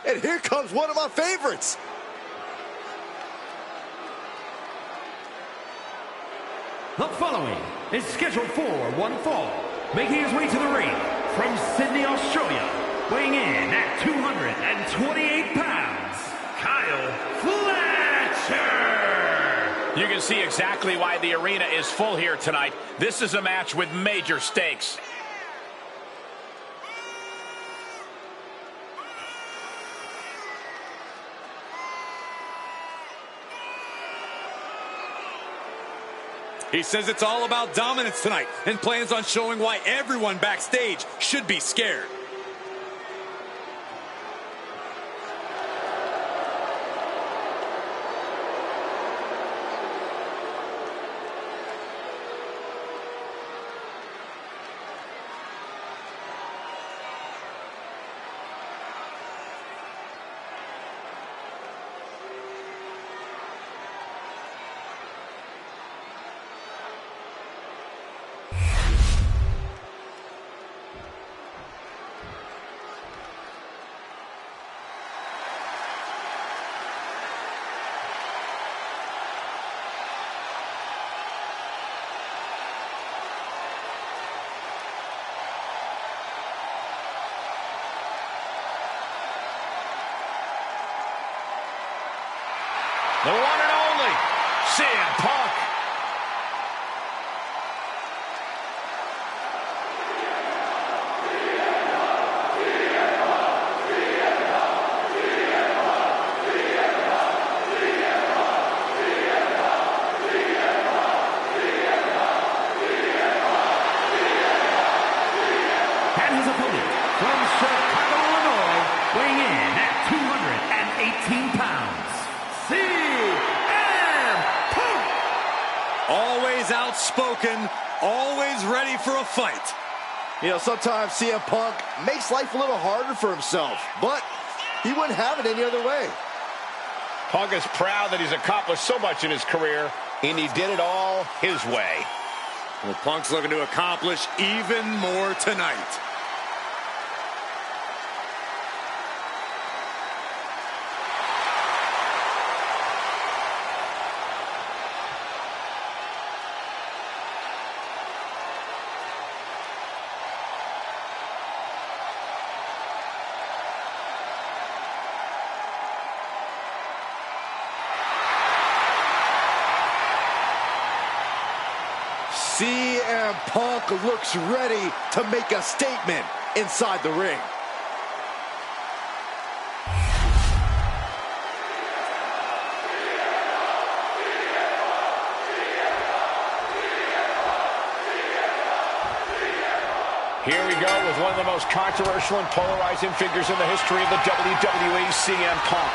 And here comes one of my favorites. The following is scheduled for one fall, making his way to the ring from Sydney, Australia, weighing in at 228 pounds, Kyle Fletcher! You can see exactly why the arena is full here tonight. This is a match with major stakes. He says it's all about dominance tonight and plans on showing why everyone backstage should be scared. The one and only CM Punk. And his opponent from Chicago, Illinois, weighing in at 218 pounds, CM Punk! Always outspoken, always ready for a fight. You know, sometimes CM Punk makes life a little harder for himself, but he wouldn't have it any other way. Punk is proud that he's accomplished so much in his career, and he did it all his way. Well, Punk's looking to accomplish even more tonight. CM Punk looks ready to make a statement inside the ring. Here we go with one of the most controversial and polarizing figures in the history of the WWE, CM Punk.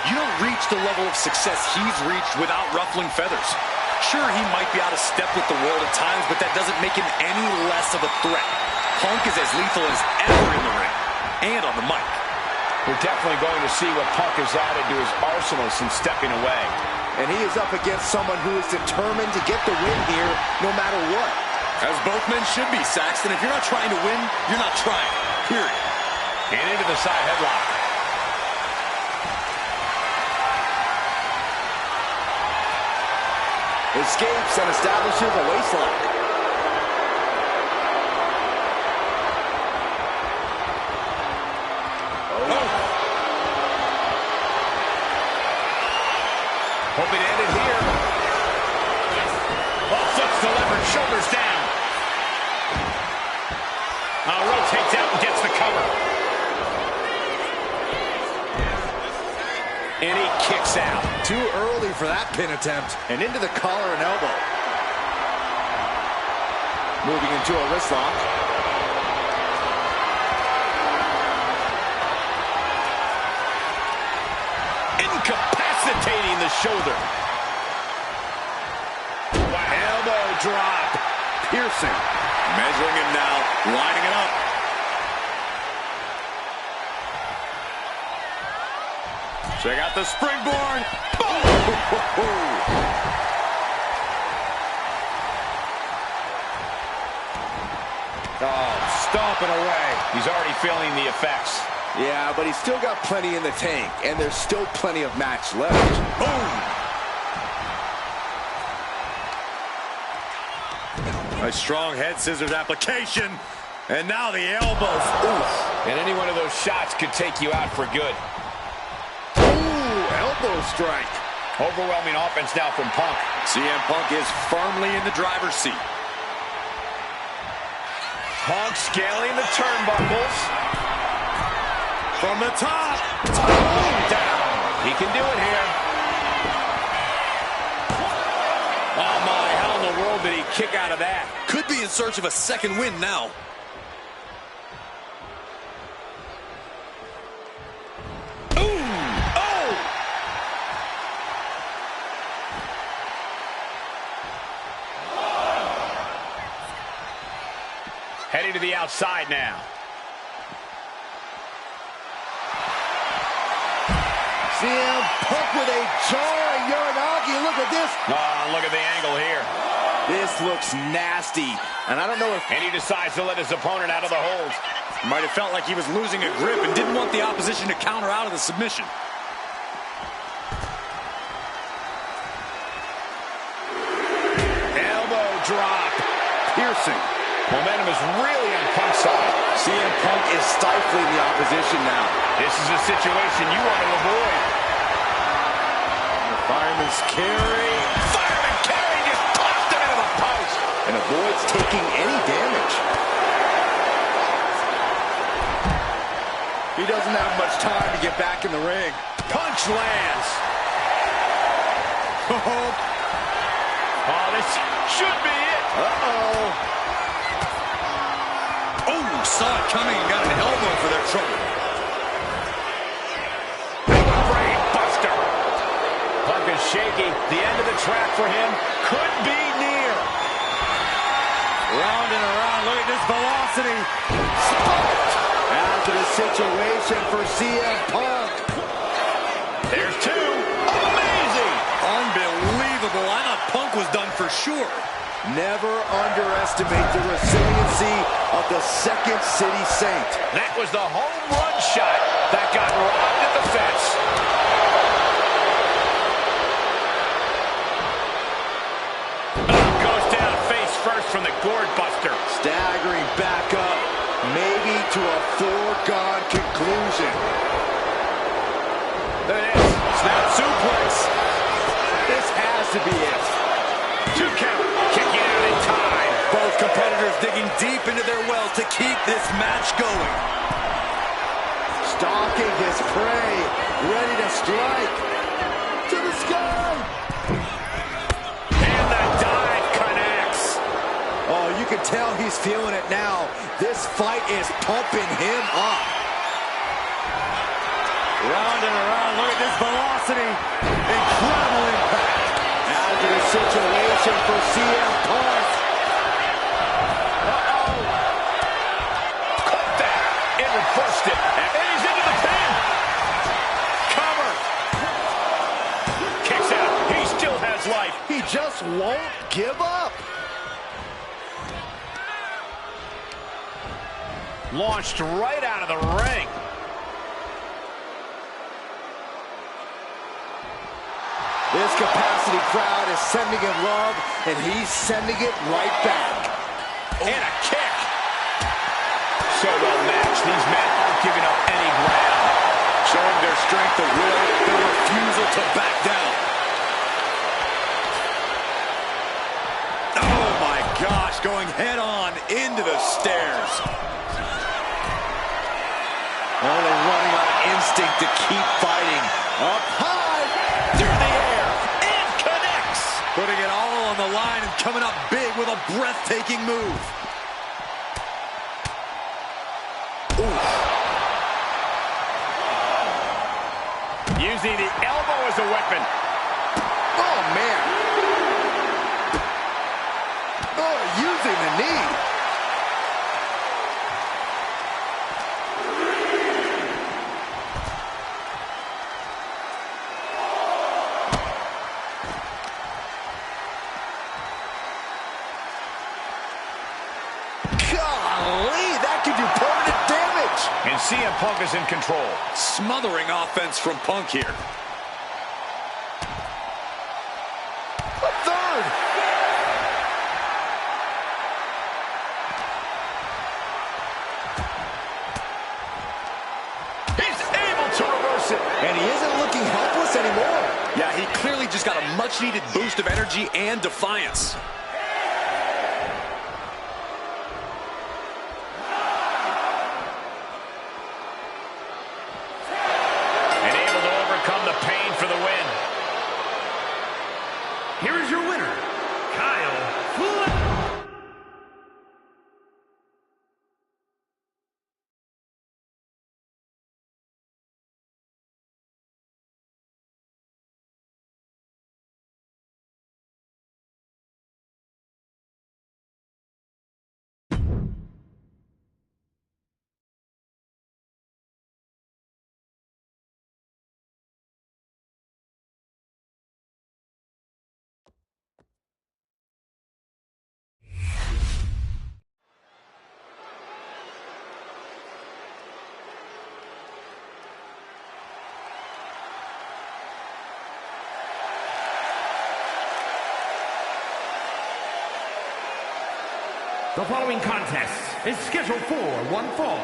You don't reach the level of success he's reached without ruffling feathers. Sure, he might be out of step with the world at times, but that doesn't make him any less of a threat. Punk is as lethal as ever in the ring and on the mic. We're definitely going to see what Punk has added to his arsenal since stepping away. And he is up against someone who is determined to get the win here no matter what. As both men should be, Saxton. If you're not trying to win, you're not trying. Period. And into the side headlock. Escapes and establishes a waistlock. Hoping to end it here. Oh, flips the lever, shoulders down. Rotates out and gets the cover. And he kicks out. Too early for that pin attempt. And into the collar and elbow. Moving into a wrist lock. Incapacitating the shoulder. Wow. Elbow drop. Piercing. Measuring him now, lining it up. Check out the springboard. Oh, stomping away. He's already feeling the effects. Yeah, but he's still got plenty in the tank, and there's still plenty of match left. Boom! A strong head scissors application, and now the elbows. Oof. And any one of those shots could take you out for good. Ooh, elbow strike. Overwhelming offense now from Punk. CM Punk is firmly in the driver's seat. Punk scaling the turnbuckles. From the top. Down. He can do it here. Oh my, how in the world did he kick out of that? Could be in search of a second win now. Heading to the outside now. CM Punk with a jarring Uranagi. Look at this. Oh, look at the angle here. This looks nasty. And I don't know if... And he decides to let his opponent out of the hold. Might have felt like he was losing a grip and didn't want the opposition to counter out of the submission. Elbow drop. Piercing. Momentum is really on Punk's side. CM Punk is stifling the opposition now. This is a situation you want to avoid. The fireman's carry. Fireman carry just tossed him into the post. And avoids taking any damage. He doesn't have much time to get back in the ring. Punch lands. Oh, this should be it. Uh-oh. Oh, saw it coming and got an elbow for their trouble. Brain buster. Punk is shaky. The end of the track for him could be near. Round and around. Look at this velocity. After the situation for CM Punk. There's two. Amazing. Unbelievable. I thought Punk was done for sure. Never underestimate the resiliency of the Second City Saint. That was the home run shot that got robbed at the fence. Goes down face first from the gourd buster. Staggering back up, maybe to a foregone conclusion. There it is. Snap suplex. This has to be it. 2 count. Kicking out in time. Both competitors digging deep into their well to keep this match going. Stalking his prey, ready to strike. To the sky. And the dive connects. Oh, you can tell he's feeling it now. This fight is pumping him up. Round and around. Look at this velocity. Incredible impact. After the situation for CM Punk. Caught that. And reversed it. And he's into the pin. Cover. Kicks out. He still has life. He just won't give up. Launched right out of the ring. This capacity crowd is sending him love, and he's sending it right back. And a kick. So well matched. These men aren't giving up any ground. Showing their strength of will, their refusal to back down. Oh my gosh, going head on into the stairs. Only running on instinct to keep fighting. Up high, Through the air. And connects. Putting it all on the line and coming up big with a breathtaking move. Using the elbow as a weapon. oh man. Oh, using the knee. Golly, that could do permanent damage. And CM Punk is in control. Smothering offense from Punk here. A third. He's able to reverse it. And he isn't looking helpless anymore. Yeah, he clearly just got a much-needed boost of energy and defiance. And able to overcome the pain for the win. Here is your winner, Kyle Fletcher. The following contest is scheduled for one fall.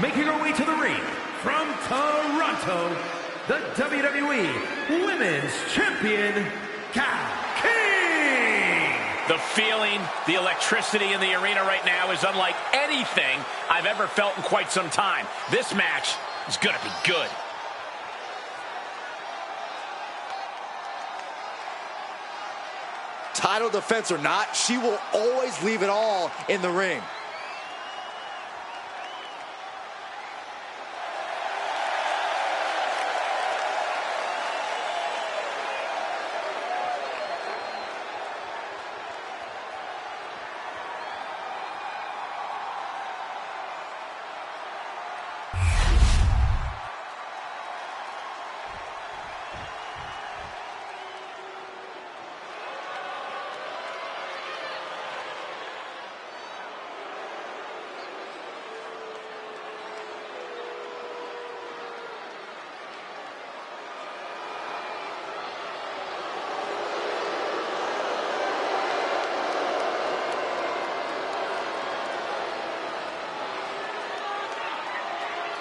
Making her way to the ring from Toronto, the WWE Women's Champion, Cal King. The feeling, the electricity in the arena right now is unlike anything I've ever felt in quite some time. This match is going to be good. Title defense or not, she will always leave it all in the ring.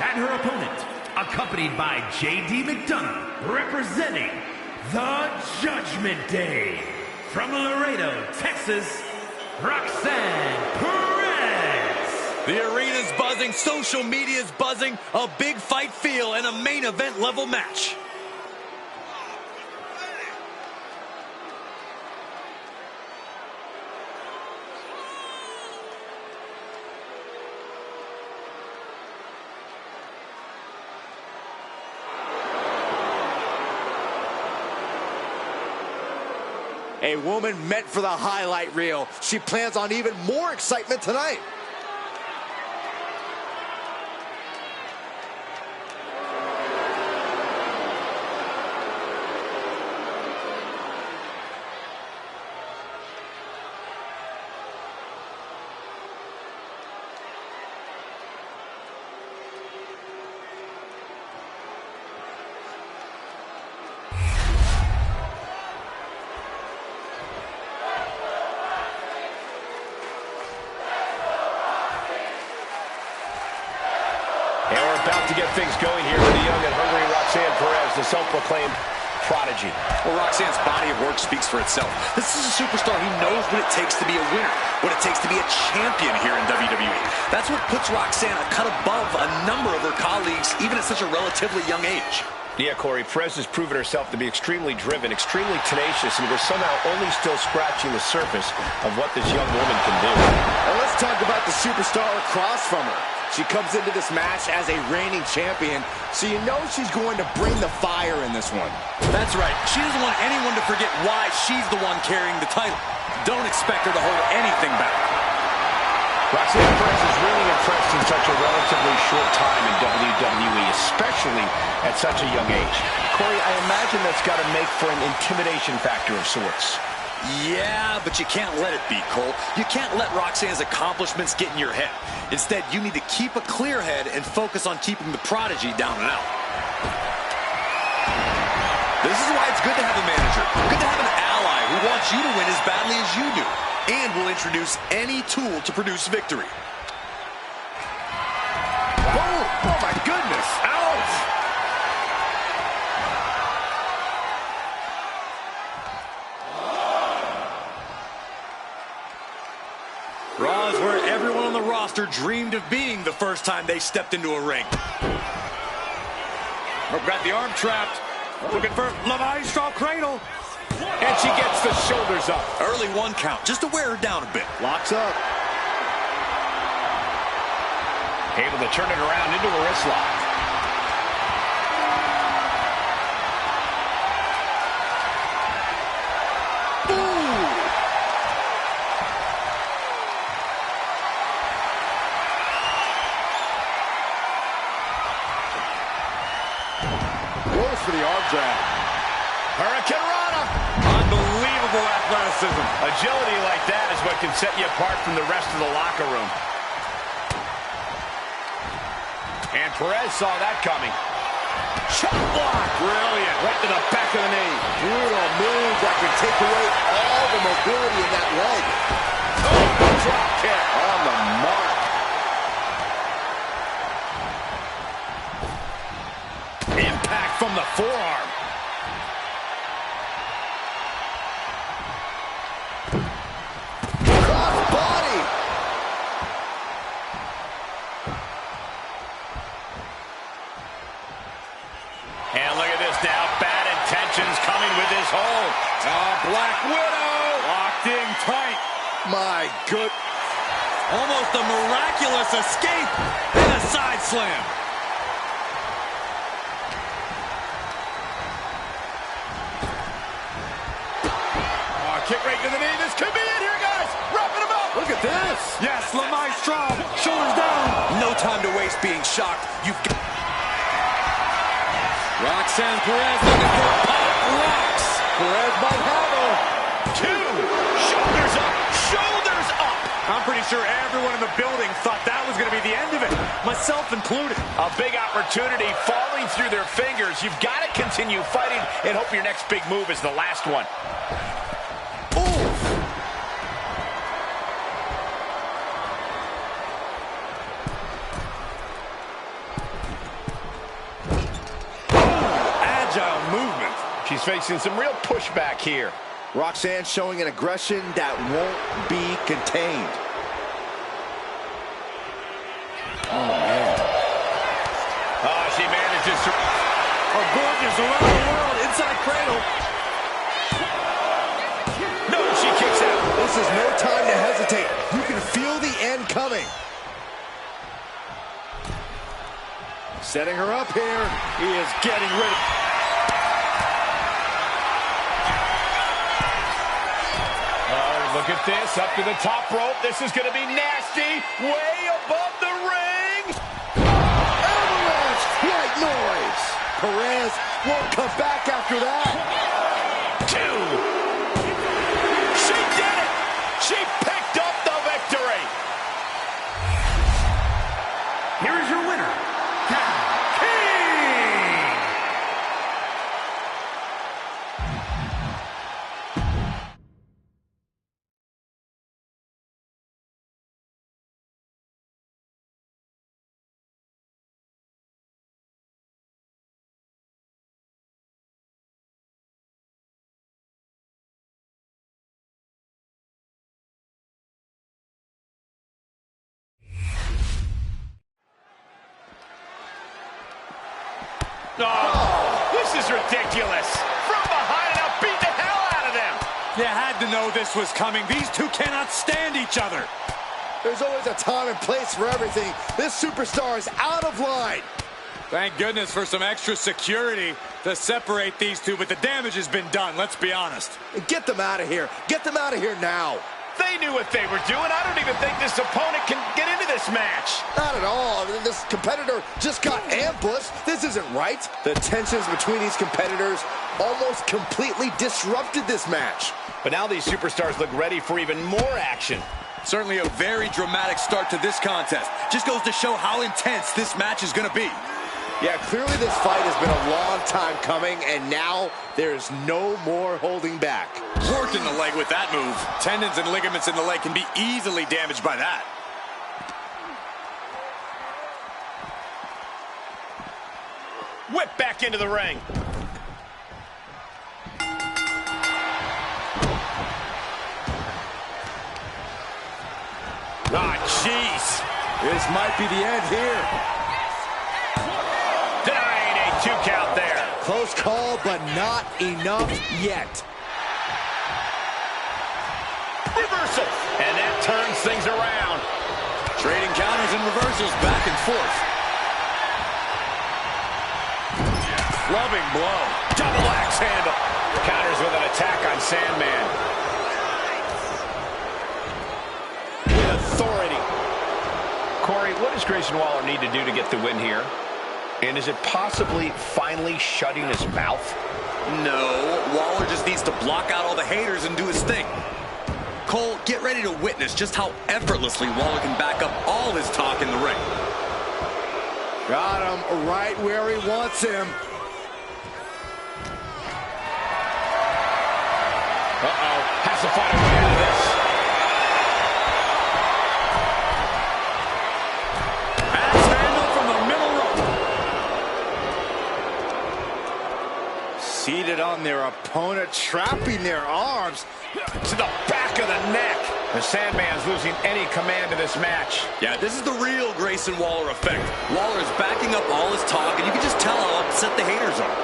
And her opponent, accompanied by J.D. McDonough, representing the Judgment Day. From Laredo, Texas, Roxanne Perez. The arena's buzzing, social media's buzzing, a big fight feel, and a main event level match. A woman meant for the highlight reel. She plans on even more excitement tonight. And we're about to get things going here with the young and hungry Roxanne Perez, the self-proclaimed prodigy. Well, Roxanne's body of work speaks for itself. This is a superstar who knows what it takes to be a winner, what it takes to be a champion here in WWE. That's what puts Roxanne a cut above a number of her colleagues, even at such a relatively young age. Yeah, Corey, Perez has proven herself to be extremely driven, extremely tenacious, and we're somehow only still scratching the surface of what this young woman can do. And let's talk about the superstar across from her. She comes into this match as a reigning champion, so you know she's going to bring the fire in this one. That's right. She doesn't want anyone to forget why she's the one carrying the title. Don't expect her to hold anything back. Roxanne Perez is really impressed in such a relatively short time in WWE, especially at such a young age. Corey, I imagine that's got to make for an intimidation factor of sorts. Yeah, but you can't let it be, Cole. You can't let Roxanne's accomplishments get in your head. Instead, you need to keep a clear head and focus on keeping the prodigy down and out. This is why it's good to have a manager. Good to have an ally who wants you to win as badly as you do and will introduce any tool to produce victory. Oh my goodness. Ouch. Raw is where everyone on the roster dreamed of being the first time they stepped into a ring. Got the arm trapped. Looking for La Maestro cradle. And she gets the shoulders up. Early 1 count, just to wear her down a bit. Locks up. Able to turn it around into a wrist lock. Goes for the arm drag. Hurricane Rana. Unbelievable athleticism. Agility like that is what can set you apart from the rest of the locker room. And Perez saw that coming. Chop block. Brilliant. Right to the back of the knee. Brutal move that can take away all the mobility in that leg. Oh, drop kick on the mark. Impact from the forearm. Cross body. And look at this now. Bad intentions coming with this hold. Black Widow. Locked in tight. My good. Almost a miraculous escape and a side slam. Kick right to the knee. This could be it here, guys. Wrapping him up. Look at this. Yes, La Maestro. Shoulders down. No time to waste being shocked. You've got... Roxanne Perez looking for pop rocks. Perez might have her. 2. Shoulders up. Shoulders up. I'm pretty sure everyone in the building thought that was going to be the end of it, myself included. A big opportunity falling through their fingers. You've got to continue fighting and hope your next big move is the last one. Agile movement. She's facing some real pushback here. Roxanne showing an aggression that won't be contained. Oh, man. Oh, she manages to... Oh, gorgeous around the world, inside cradle. No, she kicks out. This is no time to hesitate. You can feel the end coming. Setting her up here. He is getting rid of... Look at this, up to the top rope. This is going to be nasty. Way above the ring. Avalanche, white noise. Perez won't come back after that. 2. She did it. She picked up the victory. Here is your winner, King. Oh, this is ridiculous. From behind, now beat the hell out of them. You had to know this was coming. These two cannot stand each other. There's always a time and place for everything. This superstar is out of line. Thank goodness for some extra security to separate these two, but the damage has been done, let's be honest. Get them out of here. Get them out of here now. They knew what they were doing. I don't even think this opponent can get into this match. Not at all. This competitor just got ambushed. This isn't right. The tensions between these competitors almost completely disrupted this match. But now these superstars look ready for even more action. Certainly a very dramatic start to this contest. Just goes to show how intense this match is going to be. Yeah, clearly this fight has been a long time coming, and now there's no more holding back. Worked in the leg with that move. Tendons and ligaments in the leg can be easily damaged by that. Whip back into the ring. Ah, jeez. This might be the end here. Denying a 2 count there. Close call, but not enough yet. Reversal. And that turns things around. Trading counters and reversals back and forth. Loving blow. Double axe handle. Counters with an attack on Sandman. With authority. Corey, what does Grayson Waller need to do to get the win here? And is it possibly finally shutting his mouth? No, Waller just needs to block out all the haters and do his thing. Cole, get ready to witness just how effortlessly Waller can back up all his talk in the ring. Got him right where he wants him. Uh-oh, has to find a way out of this. Axe handle from the middle rope. Seated on their opponent, trapping their arms To the back of the neck. The Sandman's losing any command of this match. Yeah, this is the real Grayson Waller effect. Waller is backing up all his talk, and you can just tell how upset the haters are.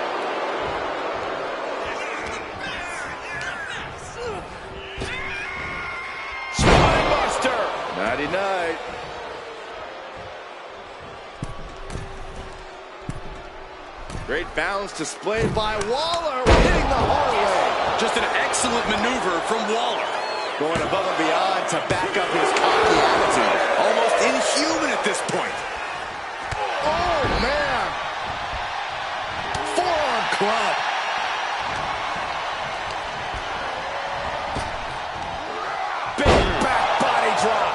Spinebuster. Nighty-night. Great balance displayed by Waller, hitting the hard way. Just an excellent maneuver from Waller. Going above and beyond to back up his cocky attitude. Almost inhuman at this point. Oh, man. Forearm club. Big back body drop.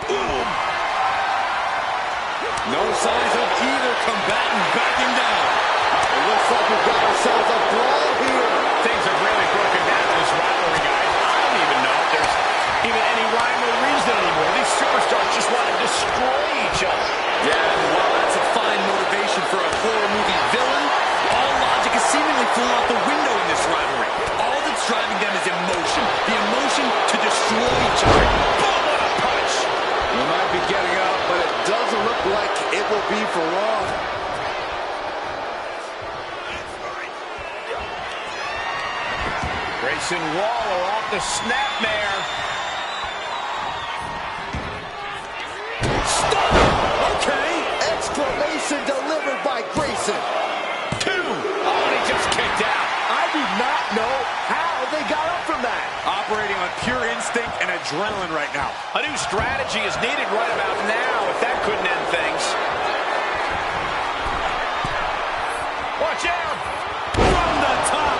Boom. No signs of either combatant backing down. It looks like we've got ourselves a brawl here. Things have really broken down in this rivalry, guys. I don't even know if there's even any rhyme or reason anymore. These superstars just want to destroy each other. Yeah, and while that's a fine motivation for a horror movie villain, all logic is seemingly flown out the window in this rivalry. All that's driving them is emotion. The emotion to destroy each other. Boom, what a punch. We might be getting up, but it doesn't look like it will be for long. Grayson Waller off the snapmare. Stop! Okay. Exclamation delivered by Grayson. 2. Oh, and he just kicked out. I do not know how they got up from that. Operating on pure instinct and adrenaline right now. A new strategy is needed right about now if that couldn't end things. Watch out! From the top,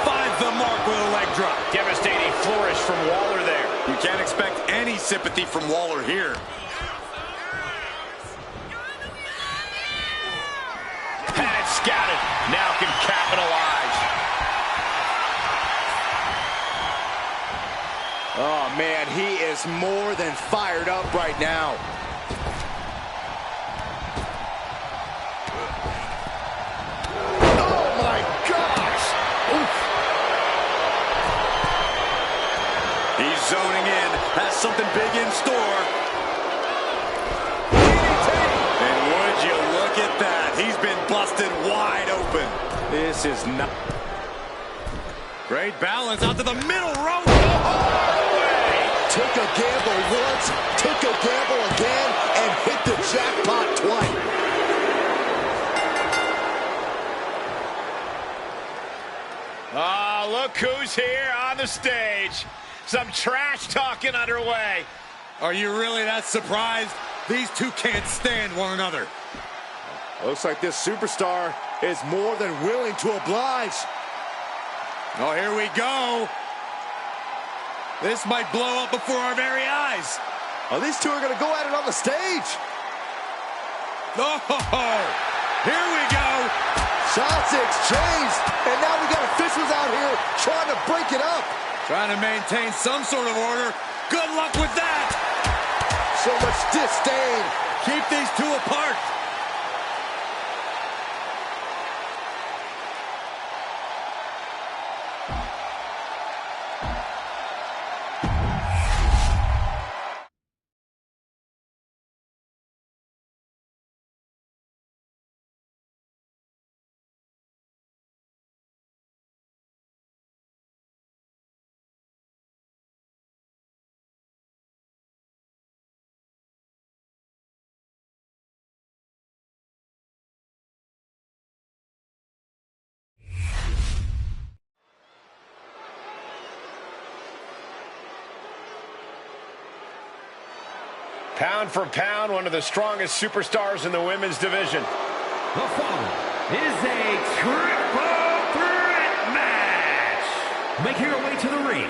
finds the mark with a leg drop. Devastating flourish from Waller there. You can't expect any sympathy from Waller here. Had it scouted. Now can capitalize. Oh, man, he is more than fired up right now. Oh, my gosh! Oof. He's zoning in, has something big in store. And would you look at that? He's been busted wide open. This is not... Great balance out to the middle rope. Took a gamble once, took a gamble again, and hit the jackpot twice. Oh, Well, look who's here on the stage. Some trash talking underway. Are you really that surprised? These two can't stand one another. Looks like this superstar is more than willing to oblige. Oh, here we go. This might blow up before our very eyes. Oh, these two are going to go at it on the stage. Oh, here we go. Shots exchanged, and now we got officials out here trying to break it up. Trying to maintain some sort of order. Good luck with that. So much disdain. Keep these two apart. Pound for pound, one of the strongest superstars in the women's division. The following is a triple threat match. Making her way to the ring,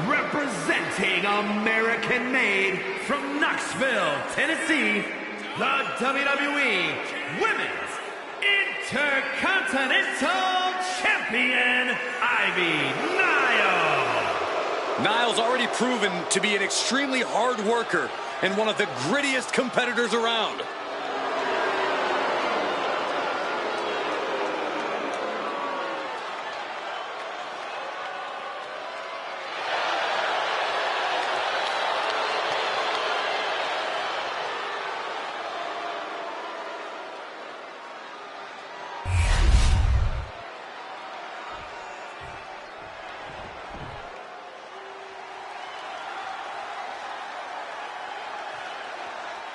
representing American-made from Knoxville, Tennessee, the WWE Women's Intercontinental Champion, Ivy Nile. Nile's already proven to be an extremely hard worker and one of the grittiest competitors around.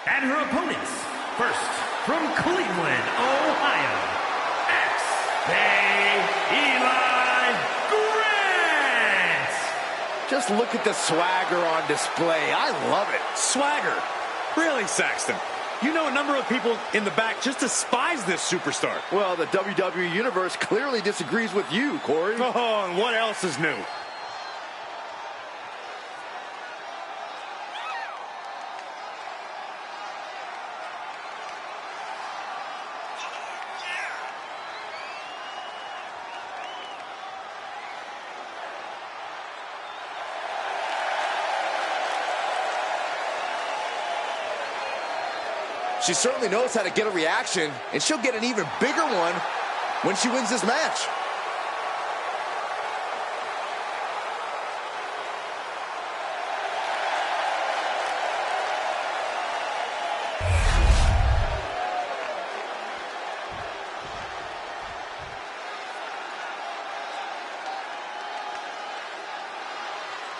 And her opponents, first from Cleveland, Ohio, Ex-Bay Eli Grant. Just look at the swagger on display. I love it. Swagger. Really, Saxton? You know a number of people in the back just despise this superstar. Well, the WWE Universe clearly disagrees with you, Corey. Oh, and what else is new? She certainly knows how to get a reaction, and she'll get an even bigger one when she wins this match.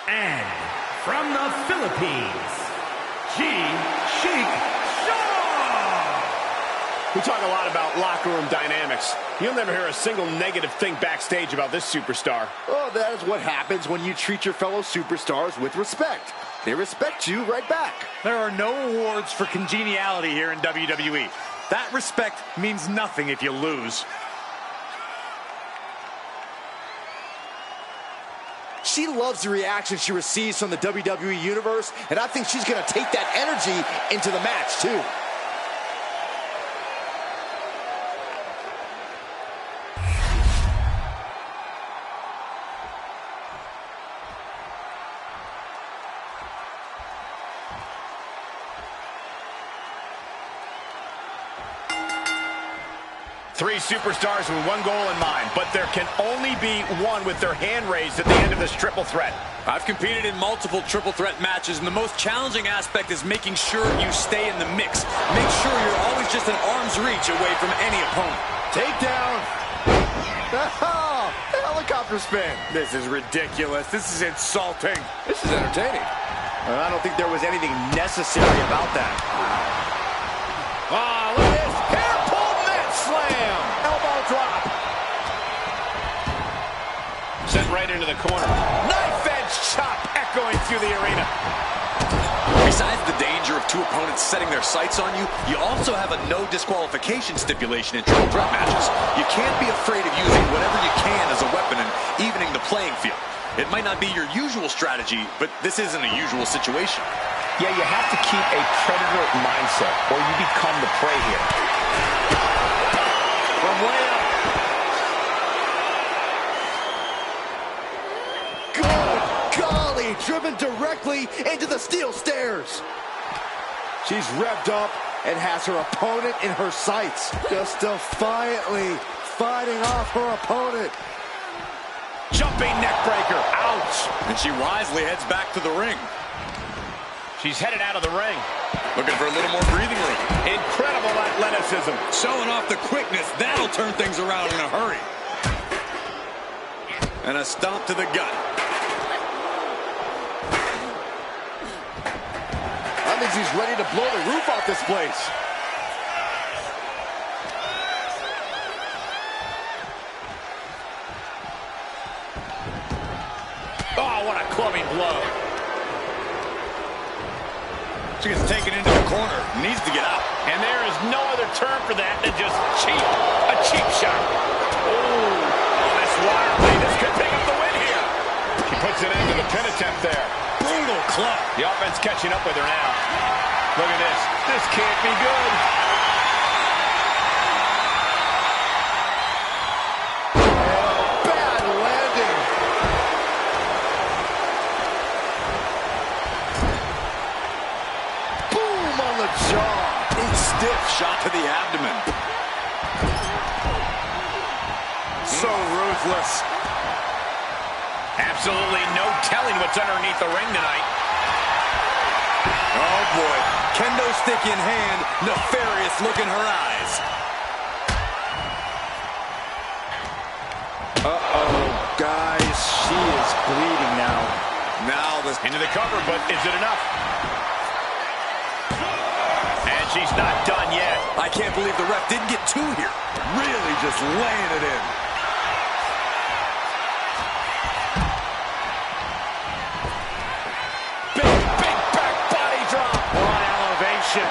And from the Philippines, Sheik. We talk a lot about locker room dynamics. You'll never hear a single negative thing backstage about this superstar. Oh, that is what happens when you treat your fellow superstars with respect. They respect you right back. There are no awards for congeniality here in WWE. That respect means nothing if you lose. She loves the reaction she receives from the WWE Universe, and I think she's going to take that energy into the match, too. Three superstars with one goal in mind, but there can only be one with their hand raised at the end of this triple threat. I've competed in multiple triple threat matches, and the most challenging aspect is making sure you stay in the mix. Make sure you're always just an arm's reach away from any opponent. Takedown. Oh, helicopter spin. This is ridiculous. This is insulting. This is entertaining. I don't think there was anything necessary about that. Ah, look at this. Hair pulled net slam. Elbow drop. Sent right into the corner. Knife edge chop echoing through the arena. Besides the danger of two opponents setting their sights on you, you also have a no disqualification stipulation in triple threat matches. You can't be afraid of using whatever you can as a weapon and evening the playing field. It might not be your usual strategy, but this isn't a usual situation. Yeah, you have to keep a predator mindset, or you become the prey here. From way up. Good golly, driven directly into the steel stairs. She's revved up and has her opponent in her sights. Just defiantly fighting off her opponent. Jumping neck breaker. Ouch. And she wisely heads back to the ring. She's headed out of the ring. Looking for a little more breathing room. Incredible athleticism. Showing off the quickness. That'll turn things around in a hurry. And a stomp to the gut. I think she's ready to blow the roof off this place. Oh, what a clubbing blow. She gets taken into the corner. Needs to get out. And there is no other term for that than just cheap. A cheap shot. Oh, this wildly. This could pick up the win here. She puts it into the pin attempt there. Brutal club. The offense catching up with her now. Look at this. This can't be good. Bad landing. Boom on the jaw. Big stiff shot to the abdomen. So ruthless. Absolutely no telling what's underneath the ring tonight. Oh, boy. Kendo stick in hand. Nefarious look in her eyes. Uh-oh, guys. She is bleeding now. Now the... Into the cover, but is it enough? And she's not done yet. I can't believe the ref didn't get two here. Really just laying it in. Big back body drop. On elevation.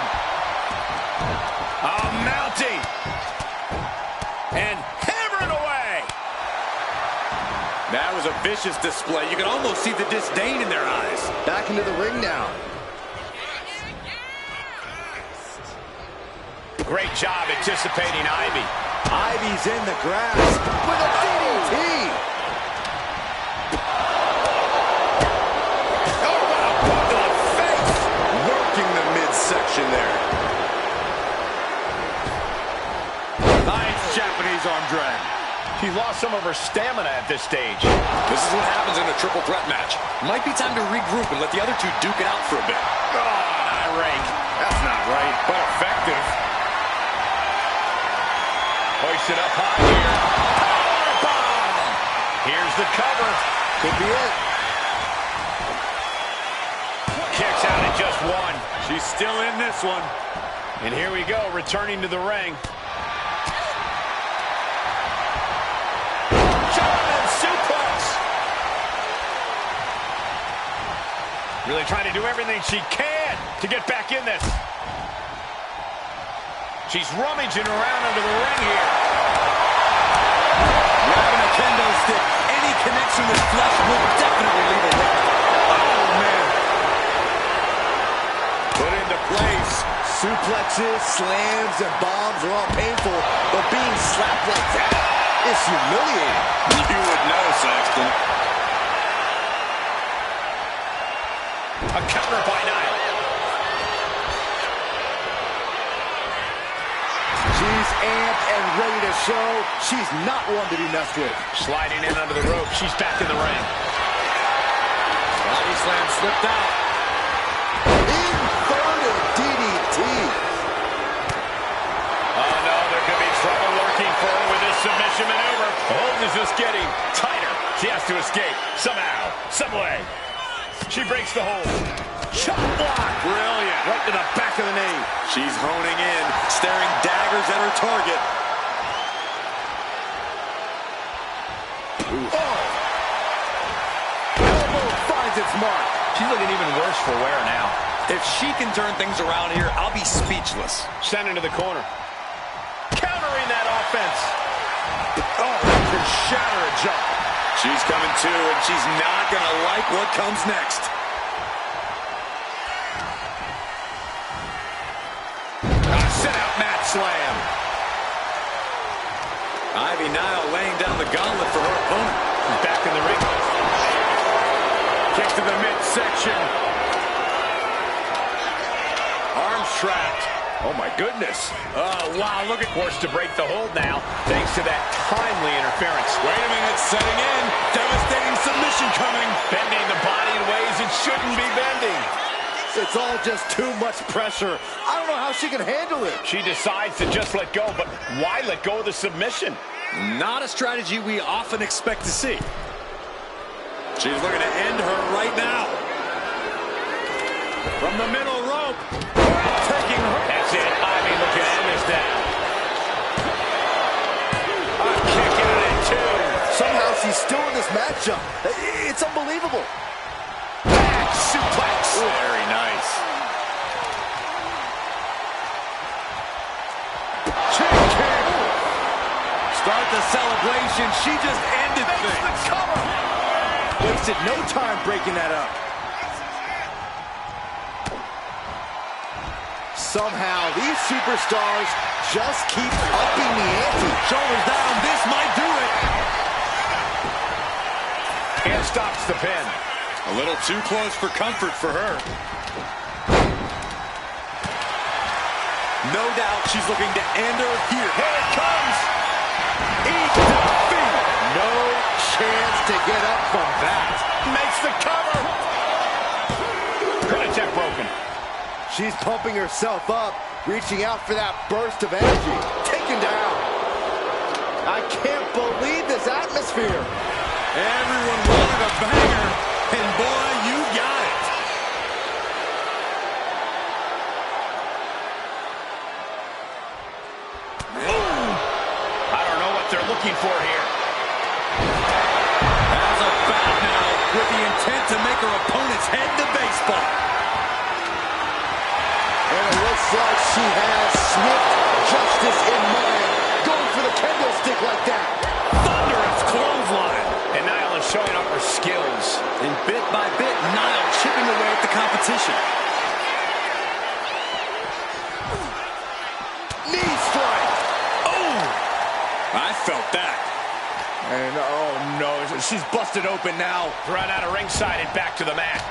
Mounting. And hammering away. That was a vicious display. You can almost see the disdain in their eyes. Back into the ring now. Great job anticipating Ivy. Ivy's in the grass with a DDT. Oh, what a blow to the face. Working the midsection there. Nice Japanese arm drag. She lost some of her stamina at this stage. This is what happens in a triple threat match. Might be time to regroup and let the other two duke it out for a bit. Oh, an eye rake. That's not right, but effective. Hoist it up high here. Powerbomb. Here's the cover. Could be it. Kicks out at just one. She's still in this one. And here we go, returning to the ring. German suplex. Really trying to do everything she can to get back in this. She's rummaging around under the ring here. Grabbing a kendo stick. Any connection with flesh will definitely leave a mark. Oh, man. Put into place. Suplexes, slams, and bombs are all painful, but being slapped like that is humiliating. You would know, Saxton. A counter by Nia. She's amped and ready to show she's not one to be messed with. Sliding in under the rope. She's back in the ring. Body slam slipped out. Inverted DDT. Oh, no, there could be trouble lurking for her with this submission maneuver. The hold is just getting tighter. She has to escape somehow, some way. She breaks the hold. Chop block. Brilliant. Right to the back of the knee. She's honing in, staring daggers at her target. Oh, finds its mark. She's looking even worse for wear now. If she can turn things around here, I'll be speechless. Sent into the corner. Countering that offense. Oh, that could shatter a jaw. She's coming too, and she's not going to like what comes next. Set out mat slam. Ivy Nile laying down the gauntlet for her opponent. She's back in the ring. Kick to the midsection. Arms trapped. Oh, my goodness. Oh, wow, look at... Forced to break the hold now, thanks to that timely interference. Wait a minute, setting in. Devastating submission coming. Bending the body in ways it shouldn't be bending. It's all just too much pressure. I don't know how she can handle it. She decides to just let go, but why let go of the submission? Not a strategy we often expect to see. She's looking to end her right now. From the middle rope. Taking her. That's it. Ivy looking to end this down. A kick out at two. Somehow she's still in this matchup. It's unbelievable. Back suplex. Very nice. Kick, kick. Start the celebration. She just ended Makes the things. cover. Wasted no time breaking that up. Somehow, these superstars just keep upping the ante. Shoulders down. This might do it. And stops the pin. A little too close for comfort for her. No doubt she's looking to end her here. Here it comes. Eat defeat. No chance to get up from that. Makes the cover. Credit check broken. She's pumping herself up, reaching out for that burst of energy. Taken down. I can't believe this atmosphere. Everyone wanted a banger, and boy, you got it. I don't know what they're looking for here. Has a bout now with the intent to make her opponent's head to baseball. And it looks like she has swift justice in mind. Going for the kendo stick like that. Thunderous clothesline. And Nile is showing up her skills. And bit by bit, Nile chipping away at the competition. Knee strike. Oh! I felt that. And oh no, she's busted open now. Run out of ringside and back to the mat.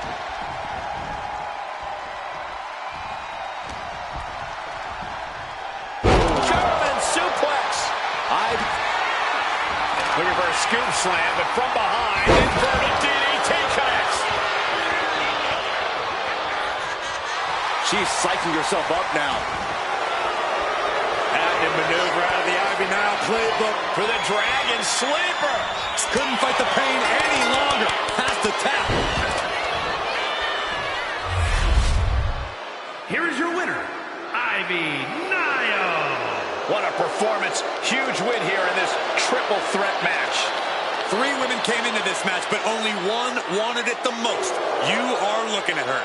German suplex. Looking for a scoop slam, but from behind, inverted DDT connects. She's psyching herself up now. Having to maneuver out of the Ivy Nile playbook. For the Dragon Sleeper. Couldn't fight the pain any longer. Has to tap. Here is your winner, Ivy Nile. What a performance. Huge win here in this triple threat match. 3 women came into this match, but only one wanted it the most. You are looking at her.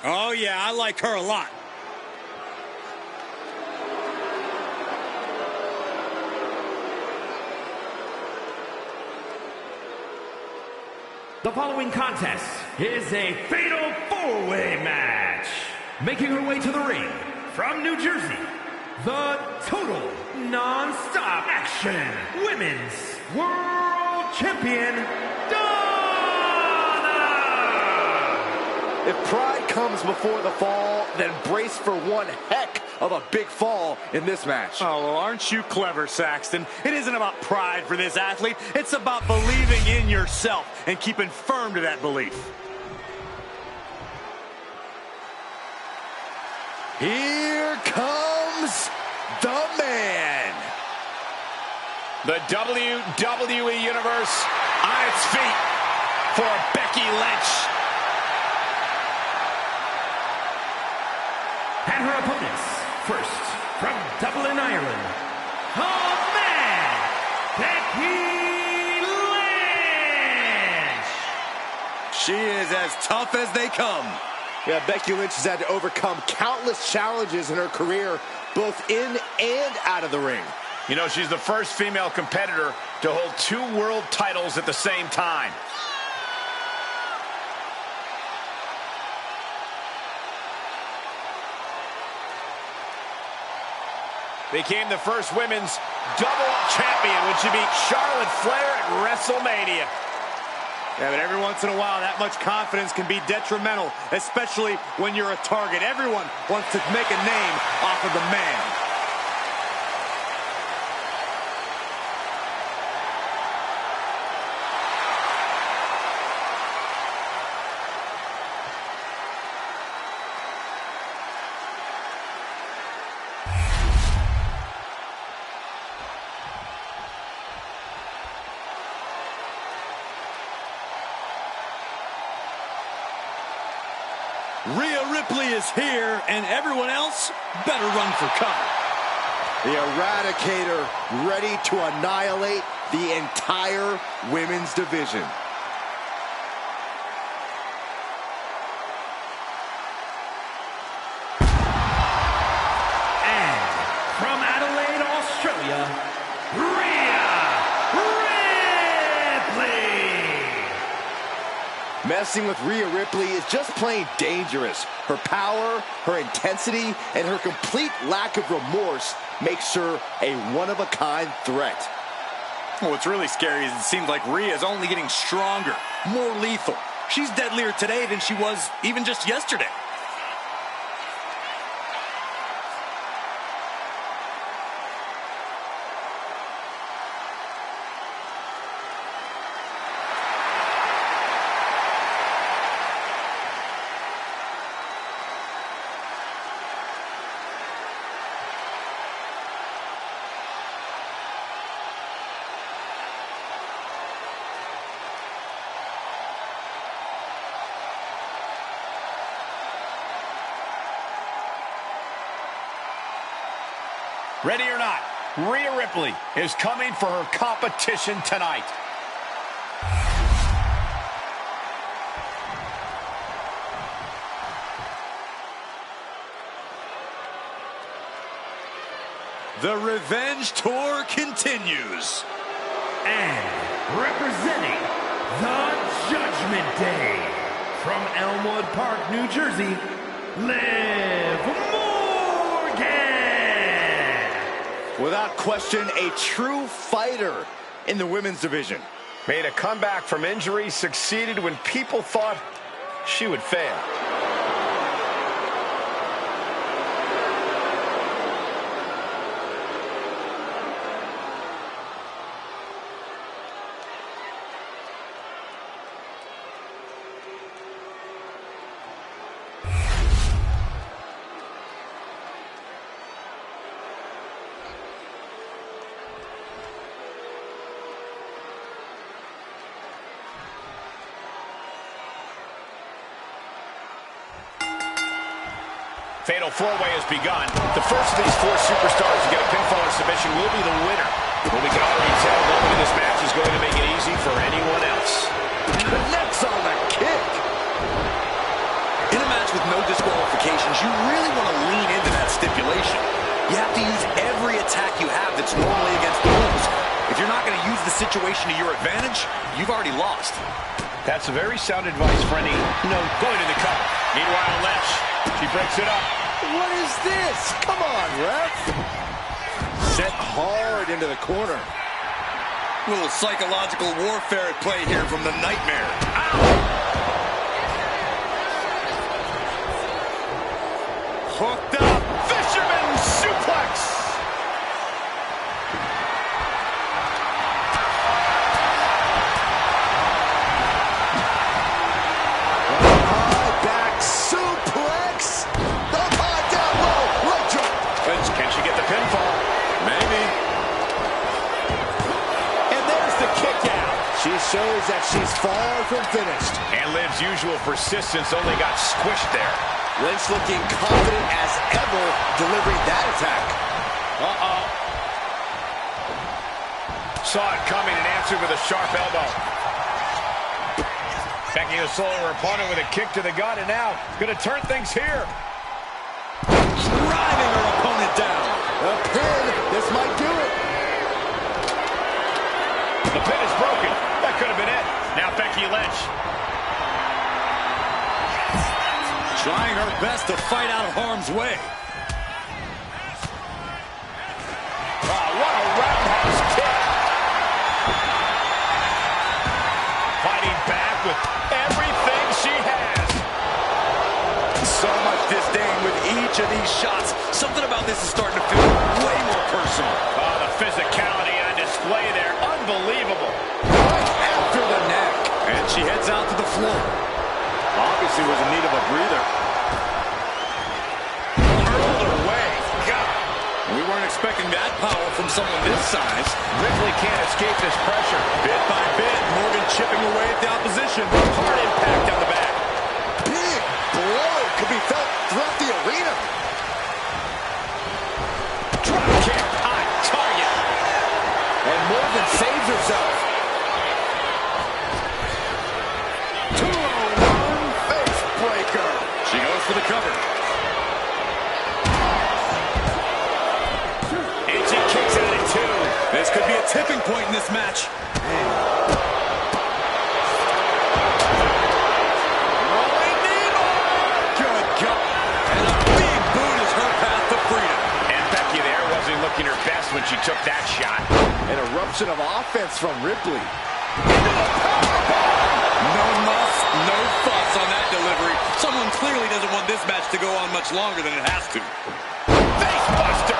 Oh, yeah, I like her a lot. The following contest is a fatal 4-way match. Making her way to the ring from New Jersey, the Total Non-Stop Action Women's World Champion, Donna! If pride comes before the fall, then brace for one heck of a big fall in this match. Oh, well, aren't you clever, Saxton? It isn't about pride for this athlete. It's about believing in yourself and keeping firm to that belief. Here comes the man. The WWE Universe on its feet for Becky Lynch. And her opponents, first, from Dublin, Ireland, the man, Becky Lynch! She is as tough as they come. Yeah, Becky Lynch has had to overcome countless challenges in her career, both in and out of the ring. You know, she's the first female competitor to hold 2 world titles at the same time. Became the first women's double champion when she beat Charlotte Flair at WrestleMania. Yeah, but every once in a while, that much confidence can be detrimental, especially when you're a target. Everyone wants to make a name off of the man. Rhea Ripley is here, and everyone else better run for cover. The Eradicator ready to annihilate the entire women's division. And from Adelaide, Australia, Rhea Ripley! Messing with Rhea Ripley is just plain dangerous. Her power, her intensity, and her complete lack of remorse makes her a one-of-a-kind threat. What's really scary is it seems like Rhea is only getting stronger, more lethal. She's deadlier today than she was even just yesterday. Ready or not, Rhea Ripley is coming for her competition tonight. The Revenge Tour continues. And representing the Judgment Day, from Elmwood Park, New Jersey, Liv Morgan! Without question, a true fighter in the women's division. Made a comeback from injury, succeeded when people thought she would fail. Fatal four-way has begun. The first of these 4 superstars to get a pinfall or submission will be the winner. But we can already tell that this match is going to make it easy for anyone else. Connects on the kick. In a match with no disqualifications, you really want to lean into that stipulation. You have to use every attack you have that's normally against the rules. If you're not going to use the situation to your advantage, you've already lost. That's a very sound advice for any, going to the cover. Meanwhile, Lynch, she breaks it up. What is this? Come on, ref. Set hard into the corner. A little psychological warfare at play here from the Nightmare. Ow! hooked up. Fisherman suplex. She shows that she's far from finished. And Liv's usual persistence only got squished there. Lynch looking confident as ever, delivering that attack. Saw it coming and answered with a sharp elbow. Becky assaulted her opponent with a kick to the gut, and now going to turn things here. Driving her opponent down. A pin. This might do it. The pin is broken. That could have been it. Now Becky Lynch. Trying her best to fight out of harm's way. Oh, what a roundhouse kick. Fighting back with everything she has. So much disdain with each of these shots. Something about this is starting to feel way more personal. Oh, the physicality on display there. Unbelievable. Right after the neck. And she heads out to the floor. Obviously was in need of a breather. Hurled her way. God. We weren't expecting that power from someone this size. Ripley can't escape this pressure. Bit by bit, Morgan chipping away at the opposition. Hard impact on the back. Big blow could be felt throughout the arena. Drop kick on target. And Morgan saves herself. 2-on-1 face breaker. She goes for the cover. And she kicks out at 2. This could be a tipping point in this match. Rolling needle. Good God. And a big boot is her path to freedom. And Becky there wasn't looking her best when she took that shot. An eruption of offense from Ripley. No muss, no fuss on that delivery. Someone clearly doesn't want this match to go on much longer than it has to. Face buster.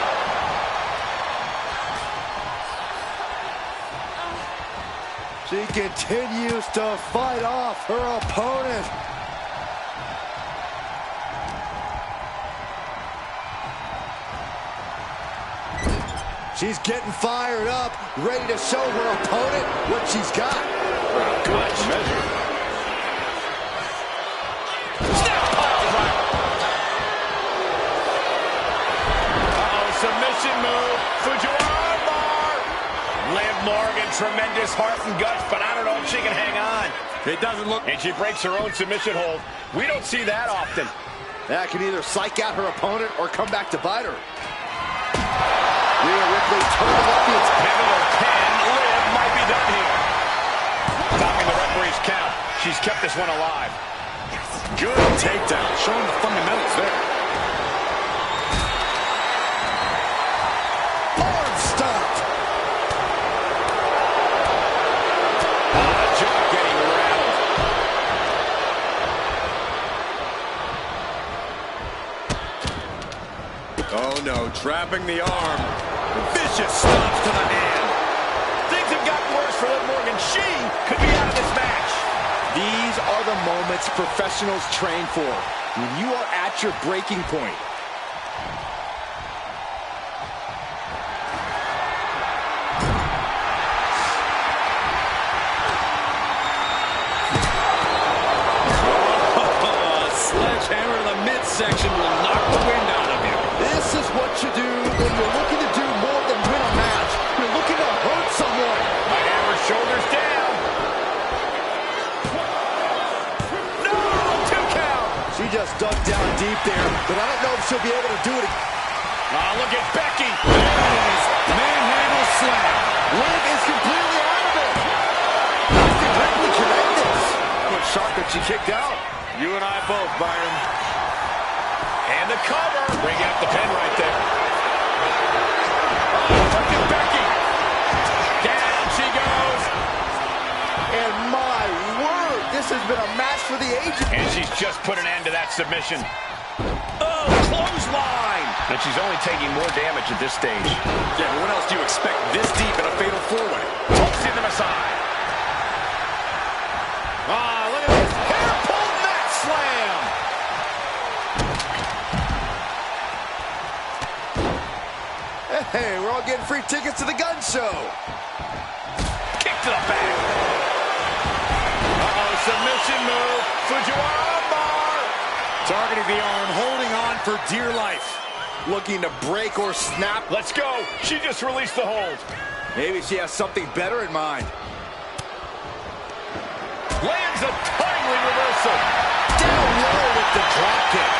She continues to fight off her opponent. She's getting fired up, ready to show her opponent what she's got. Good measure. Snap pile driver. Uh-oh, submission move. Fujiwara bar. Liv Morgan, tremendous heart and guts, but I don't know if she can hang on. It doesn't look... And she breaks her own submission hold. We don't see that often. That can either psych out her opponent or come back to bite her. Rhea Ripley turning up the Pivotal pin. Liv might be done here. Stopping the referee's count. She's kept this one alive. Good takedown, showing the fundamentals there. arm stopped. The jaw getting rattled. Oh no, trapping the arm. Vicious stops to the hand. Things have gotten worse for Liv Morgan. She could be out of this match. These are the moments professionals train for. When you are at your breaking point. Sledgehammer to the midsection will knock the wind out of you. This is what you do when you're looking to do more than win a match. You're looking to hurt someone. My hammer, shoulders down. No, 2 count. She just dug down deep there, but I don't know if she'll be able to do it. Oh, look at Becky. There it is. Manhandle slam. Liv is completely out of it. Did Ripley connect this? Good shot that she kicked out. You and I both, Byron. And the cover. Bringing up the pin right there. Oh, look at Becky. Down she goes. And my word, this has been a match for the ages. And she's just put an end to that submission. Oh, close And she's only taking more damage at this stage. Yeah, but what else do you expect this deep in a fatal four-way? Tossing them aside. Ah, look at this. Hair pull mat slam. Hey, we're all getting free tickets to the gun show. Kick to the back. Uh-oh, submission move. Fujiwara armbar. Targeting the arm, holding on for dear life. Looking to break or snap. Let's go. She just released the hold. Maybe she has something better in mind. Lands a timely reversal. Down low with the drop kick.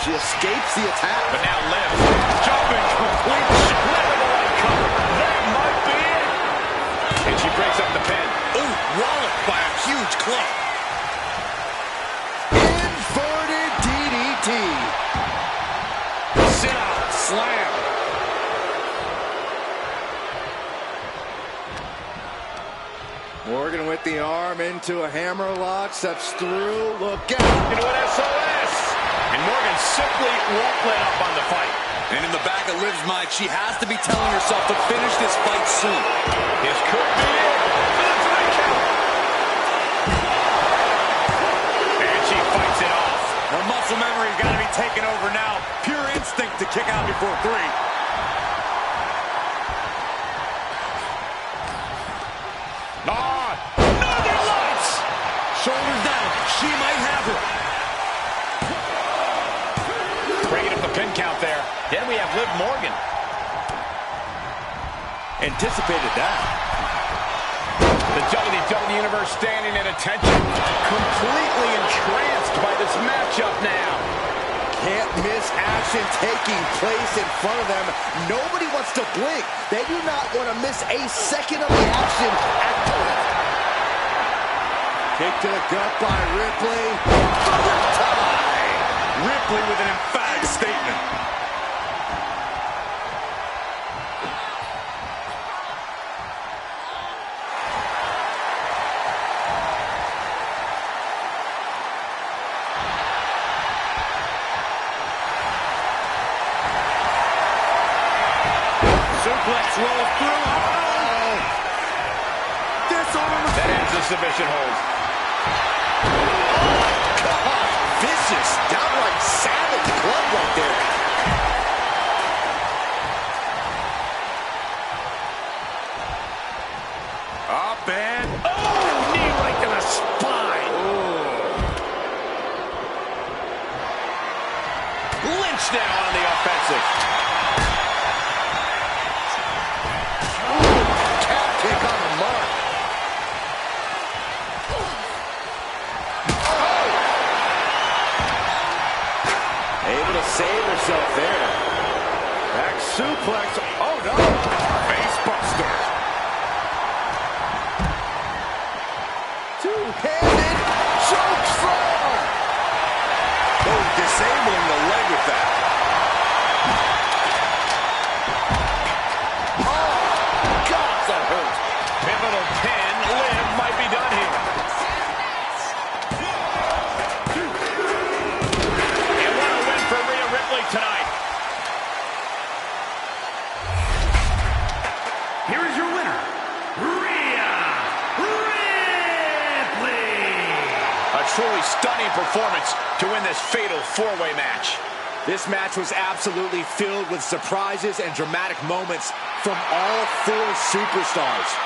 She escapes the attack. But now Liv jumping completely. Level cover. That might be it. And she breaks up the pin. Ooh, walloped by a huge club. Inverted DDT. Sit out, slam. Morgan with the arm into a hammer lock, steps through, look out. Into an SOS. And Morgan simply won't let up on the fight. And in the back of Liv's mind, she has to be telling herself to finish this fight soon. This could be it. That's an count. And she fights it off. Her muscle memory's got to be taken over now. Pure instinct to kick out before 3. Northern Lights. Shoulders down. She might have her. Bringing up the pin count there. Then we have Liv Morgan. Anticipated that. The WWE Universe standing at attention. Completely entranced by this matchup now. Can't miss action taking place in front of them. Nobody wants to blink. They do not want to miss a second of the action at all. Kick to the gut by Ripley. Ripley with an emphatic statement. Suplex rolls through. Oh! Disarm. That ends the submission hold. God, vicious, downright savage club right there. Up and Knee right to the spine. Lynch now on the offensive. Calf kick on the mark. Able to save herself there. Back suplex. Oh no. face buster. Two-handed choke slam. Oh, disabling the leg with that. God, that hurt. Pivotal 10. Liv might be done here. And what a win for Rhea Ripley tonight. Here is your winner, Rhea Ripley. A truly stunning performance to win this fatal four-way match. This match was absolutely filled with surprises and dramatic moments from all 4 superstars.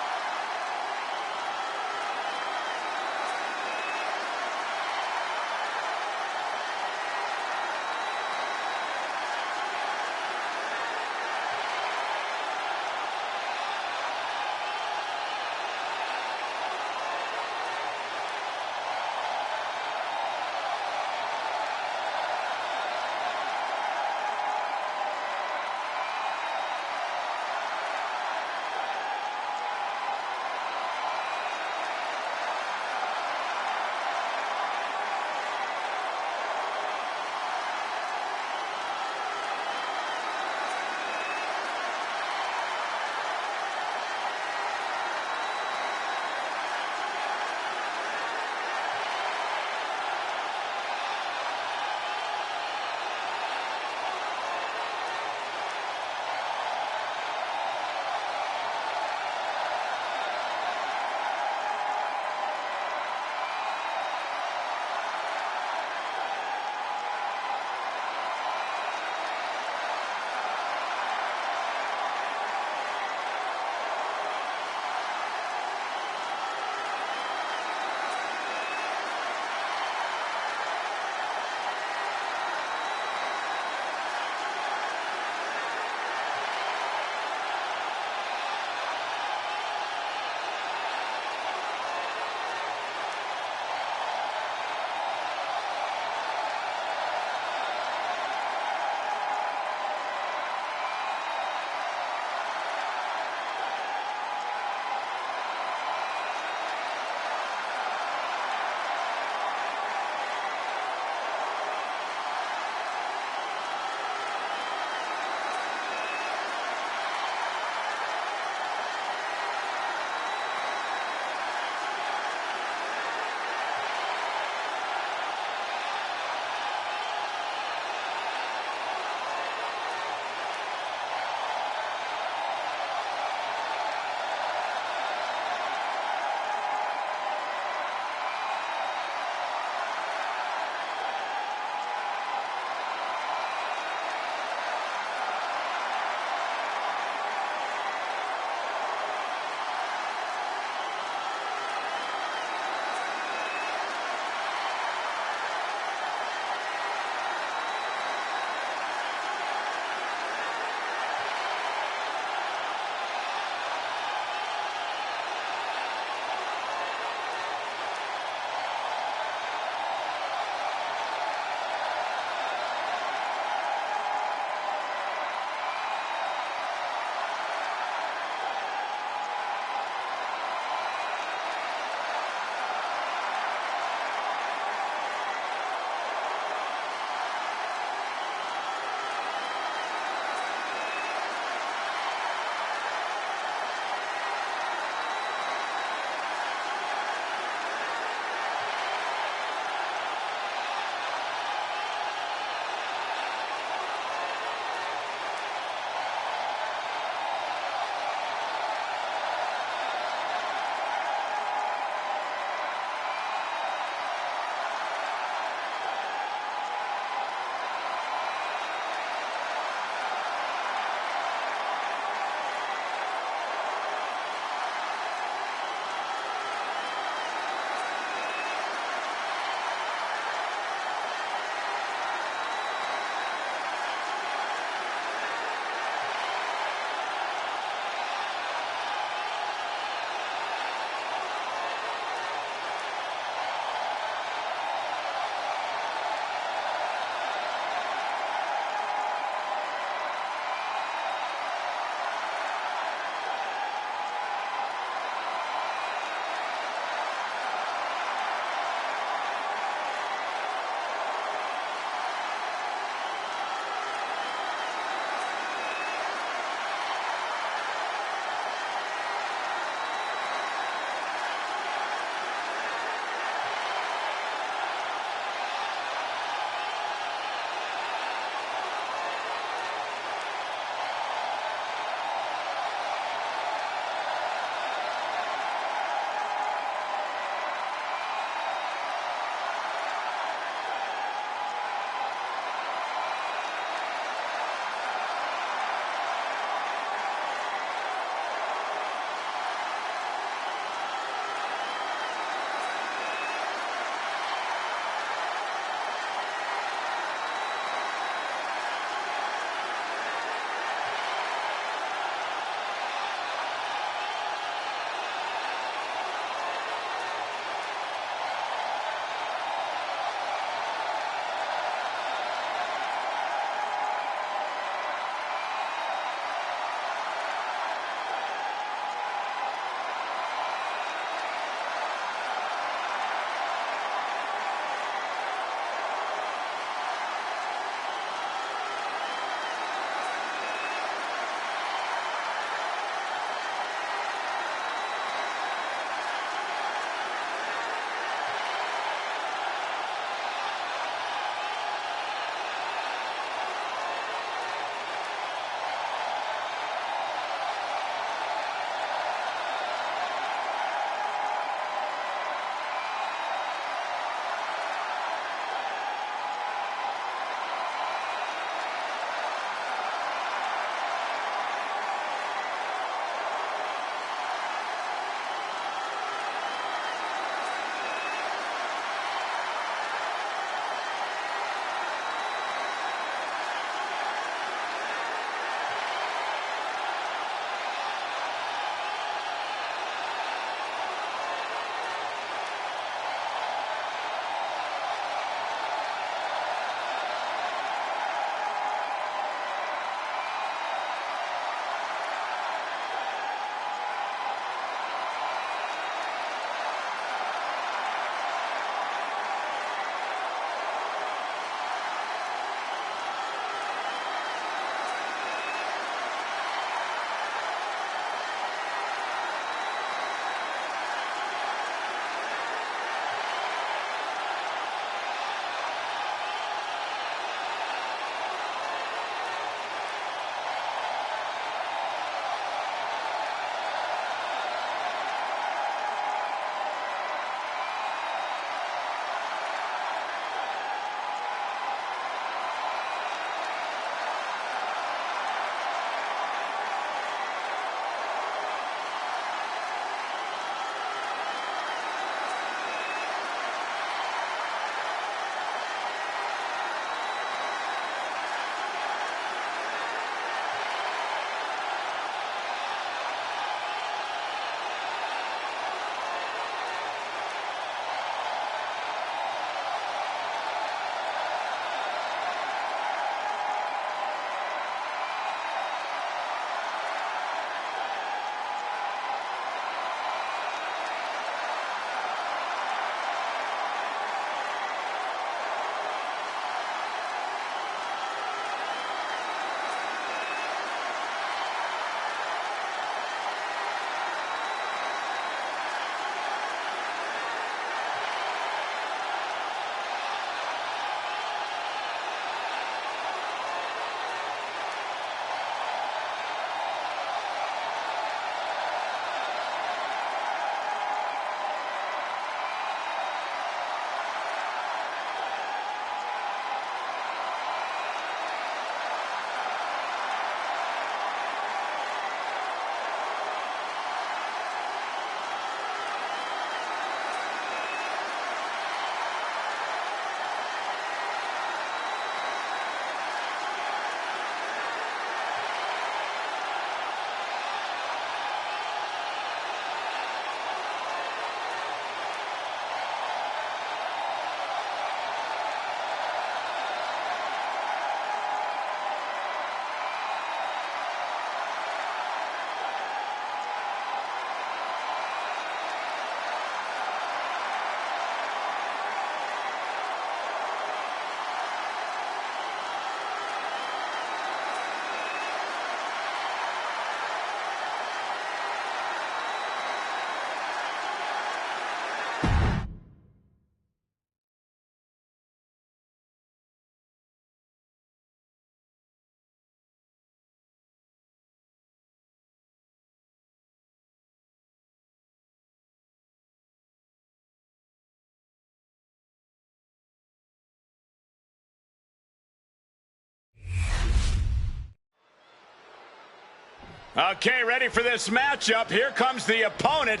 Okay, ready for this matchup. Here comes the opponent.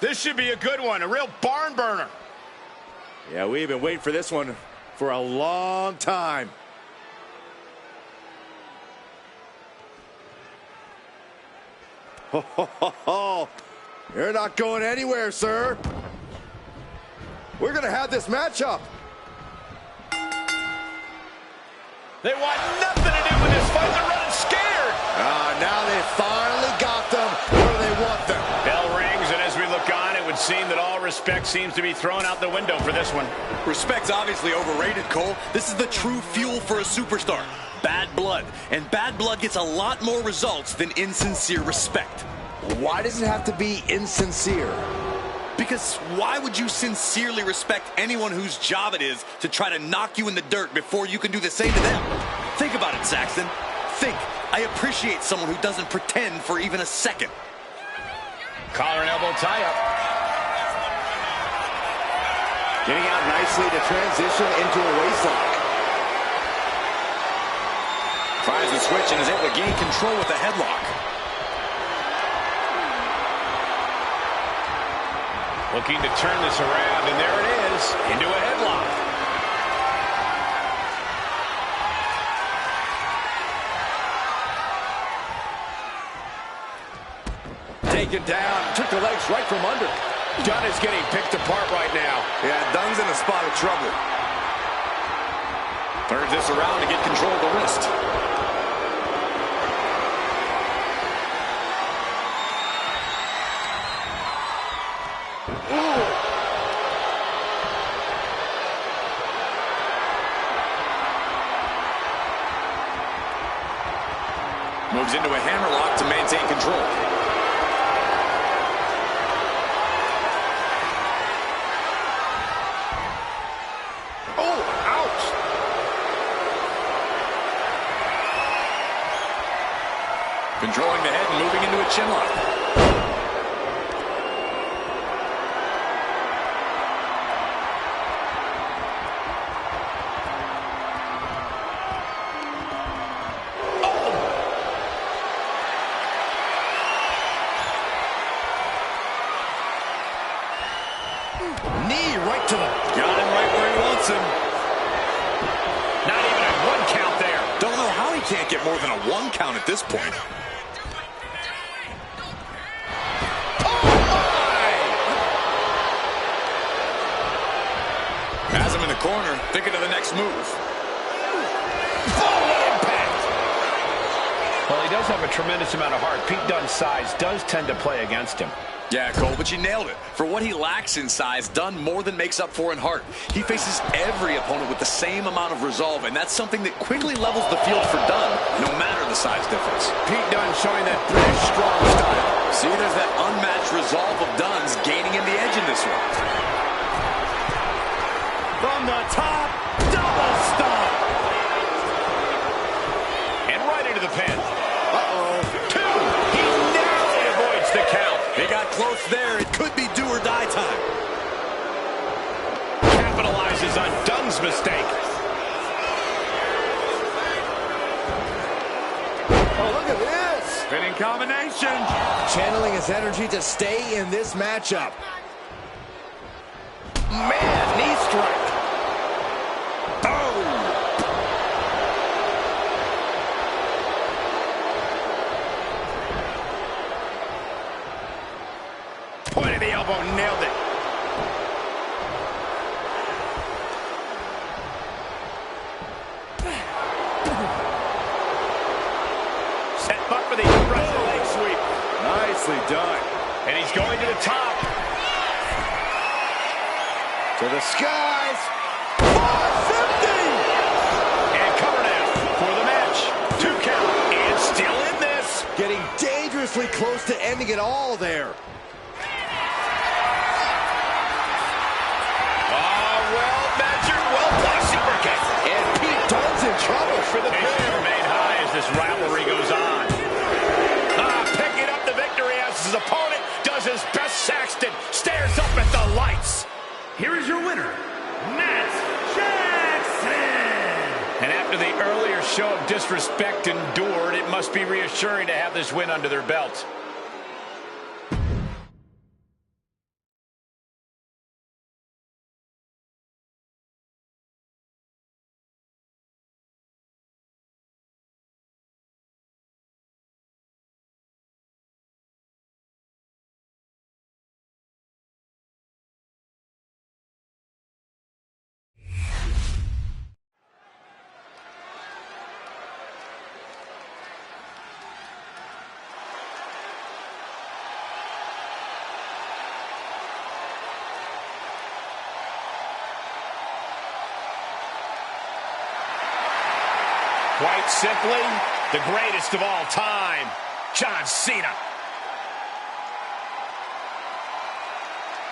This should be a good one, a real barn burner. Yeah, we've been waiting for this one for a long time. Ho, you're not going anywhere, sir. We're going to have this matchup. They want nothing to do with this fight. They're running scared. Now they finally got them where they want them. Bell rings, and as we look on, it would seem that all respect seems to be thrown out the window for this one. Respect's obviously overrated, Cole. This is the true fuel for a superstar. Bad blood. And bad blood gets a lot more results than insincere respect. Why does it have to be insincere? Because why would you sincerely respect anyone whose job it is to try to knock you in the dirt before you can do the same to them? Think about it, Saxton. Think. I appreciate someone who doesn't pretend for even a second. Collar and elbow tie-up. Getting out nicely to transition into a waistlock. Tries the switch and is able to gain control with the headlock. Looking to turn this around, and there it is, into a headlock. Taken down, took the legs right from under. Dunn is getting picked apart right now. Yeah, Dunn's in a spot of trouble. Turns this around to get control of the wrist. Moves into a hammerlock to maintain control. Oh, ouch! Controlling the head and moving into a chinlock. Knee right to the... Got him right where he wants him. Not even a 1 count there. Don't know how he can't get more than a 1 count at this point. Has him in the corner, thinking of the next move. Well, he does have a tremendous amount of heart. Pete Dunne's size does tend to play against him. Yeah, Cole, but you nailed it. For what he lacks in size, Dunn more than makes up for in heart. He faces every opponent with the same amount of resolve, and that's something that quickly levels the field for Dunn, no matter the size difference. Pete Dunne showing that British strong style. See, there's that unmatched resolve of Dunn's gaining him the edge in this one. From the top, double stomp. And right into the pin. Uh-oh. 2. He narrowly avoids the count. He got close there. It could be do or die time. Capitalizes on Dunn's mistake. Oh, look at this! Spinning combination. Channeling his energy to stay in this matchup. Man, knee strike. Point of the elbow, nailed it. Set up for the impressive leg sweep. Nicely done. And he's going to the top. To the skies. 450! And cover now for the match. 2 count. And still in this. Getting dangerously close to ending it all there. For the pin. Remain high as this rivalry goes on. Picking up the victory as his opponent does his best. Saxton stares up at the lights. Here is your winner, Matt Jackson. And after After the earlier show of disrespect endured, it must be reassuring to have this win under their belt. Quite simply, the greatest of all time, John Cena.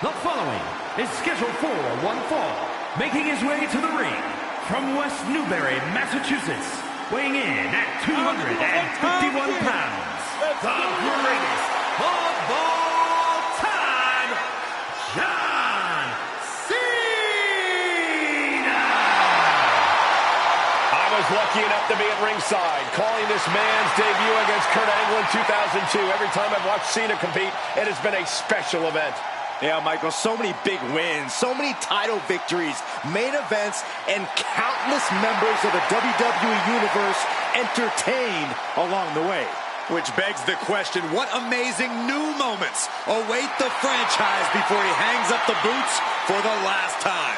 The following is scheduled for one fall, making his way to the ring from West Newbury, Massachusetts, weighing in at 251 pounds, the greatest of all time, John Cena! I was lucky enough to be at ringside, calling this man's debut against Kurt Angle in 2002. Every time I've watched Cena compete, it has been a special event. Yeah, Michael, so many big wins, so many title victories, main events, and countless members of the WWE Universe entertained along the way. Which begs the question, what amazing new moments await the franchise before he hangs up the boots for the last time?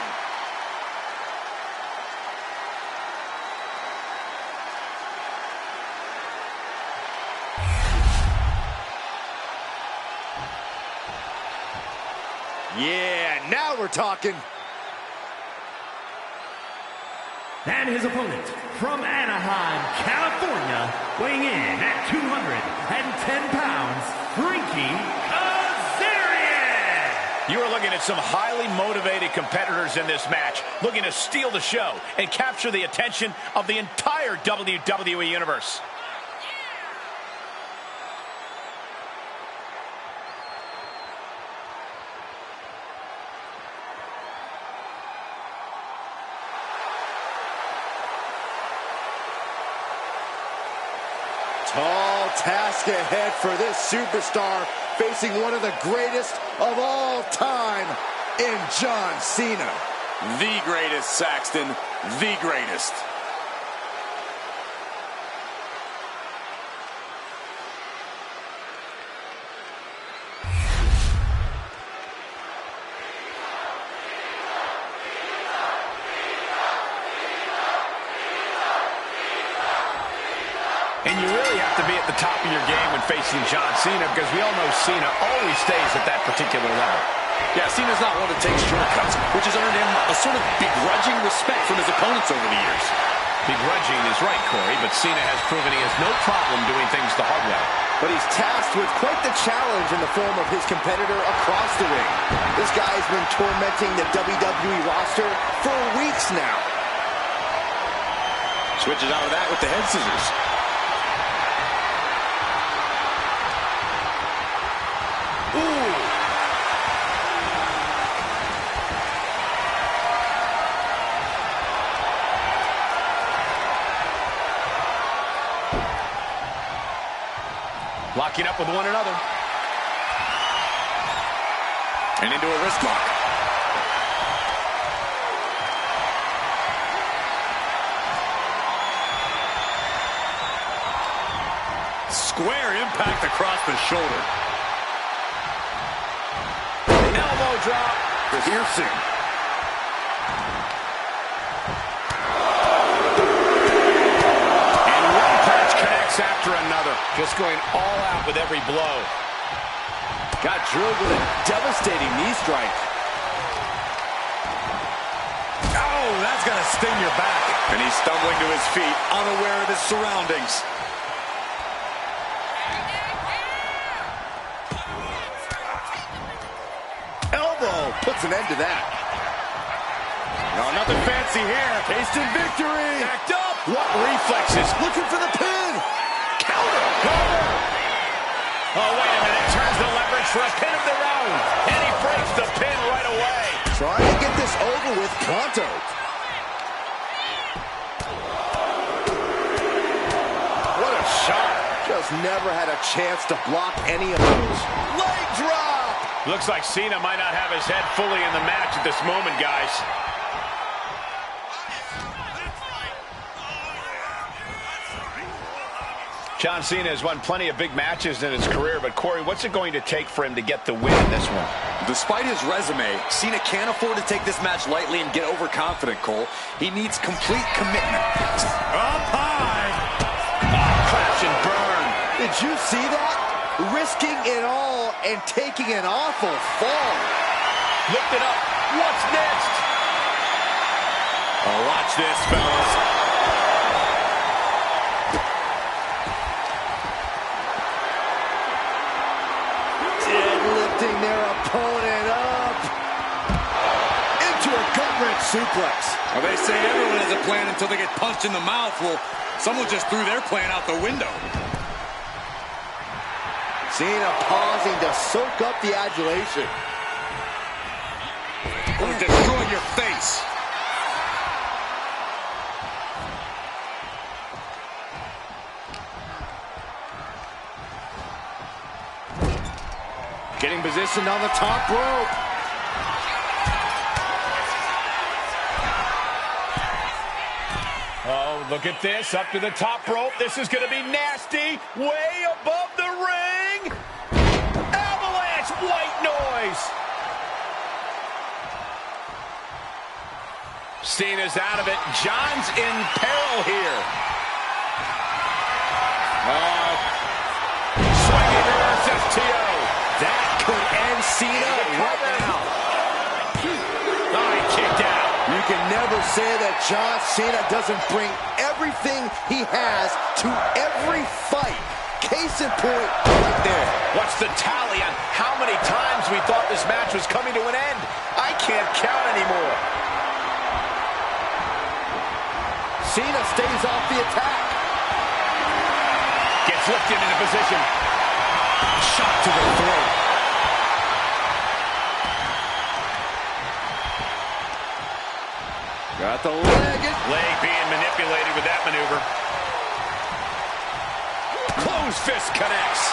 Yeah, now we're talking. And his opponent from Anaheim, California, weighing in at 210 pounds, Frankie Kazarian! You are looking at some highly motivated competitors in this match, looking to steal the show and capture the attention of the entire WWE Universe. Tall task ahead for this superstar, facing one of the greatest of all time in John Cena. The greatest, Saxton. The greatest. And you really have to be at the top of your game when facing John Cena, because we all know Cena always stays at that particular level. Yeah, Cena's not one to take shortcuts, which has earned him a sort of begrudging respect from his opponents over the years. Begrudging is right, Corey, but Cena has proven he has no problem doing things the hard way. But he's tasked with quite the challenge in the form of his competitor across the ring. This guy's been tormenting the WWE roster for weeks now. Switches out of that with the head scissors. Ooh. Locking up with one another. And into a wrist lock. Square impact across the shoulder. Elbow drop. Piercing. And one punch connects after another. Just going all out with every blow. Got drilled with a devastating knee strike. Oh, that's going to sting your back. And he's stumbling to his feet, unaware of his surroundings. Elbow puts an end to that. No, nothing fancy here. Tasting victory. Backed up. What reflexes? Looking for the pin. Counter. Counter. Oh, wait a minute. Turns the leverage for a pin of their own. And he breaks the pin right away. Trying to get this over with pronto. almost never had a chance to block any of those. Leg drop! Looks like Cena might not have his head fully in the match at this moment, guys. John Cena has won plenty of big matches in his career, but Corey, what's it going to take for him to get the win in this one? Despite his resume, Cena can't afford to take this match lightly and get overconfident, Cole. He needs complete commitment. Up high. Oh, crash and burn. Did you see that? Risking it all and taking an awful fall. Lift it up. What's next? Oh, watch this, fellas. Lifting their opponent up into a gut-wrench suplex. Well, they say everyone has a plan until they get punched in the mouth. Well, someone just threw their plan out the window. Cena pausing to soak up the adulation. Gonna destroy your face. Getting positioned on the top rope. Oh, look at this. Up to the top rope. This is going to be nasty. Way above the ring. Avalanche. White noise. Cena's out of it. John's in peril here. Swinging reverse STO. That could end Cena right now. Oh, he kicked out. You can never say that John Cena doesn't bring everything he has to every fight. Case in point, right there. What's the tally on how many times we thought this match was coming to an end? I can't count anymore. Cena stays off the attack. Gets lifted into position. Shot to the throat. Got the leg. Leg being manipulated with that maneuver. Closed fist connects.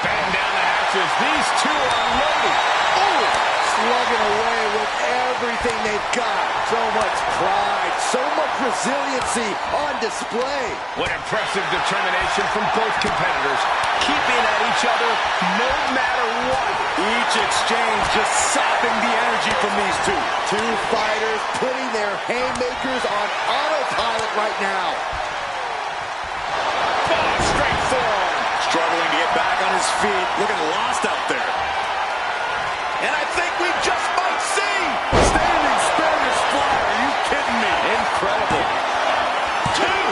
Batten down the hatches. These two are loaded. Oh, slugging away with everything they've got. So much pride, so much resiliency on display. What impressive determination from both competitors. Keeping at each other no matter what. Each exchange just sapping the energy from these two. Two fighters putting their haymakers on autopilot right now. Oh, straight forearm. Struggling to get back on his feet. Looking lost out there. And I think we just might see. Standing Spanish fly. Are you kidding me? Incredible. Two.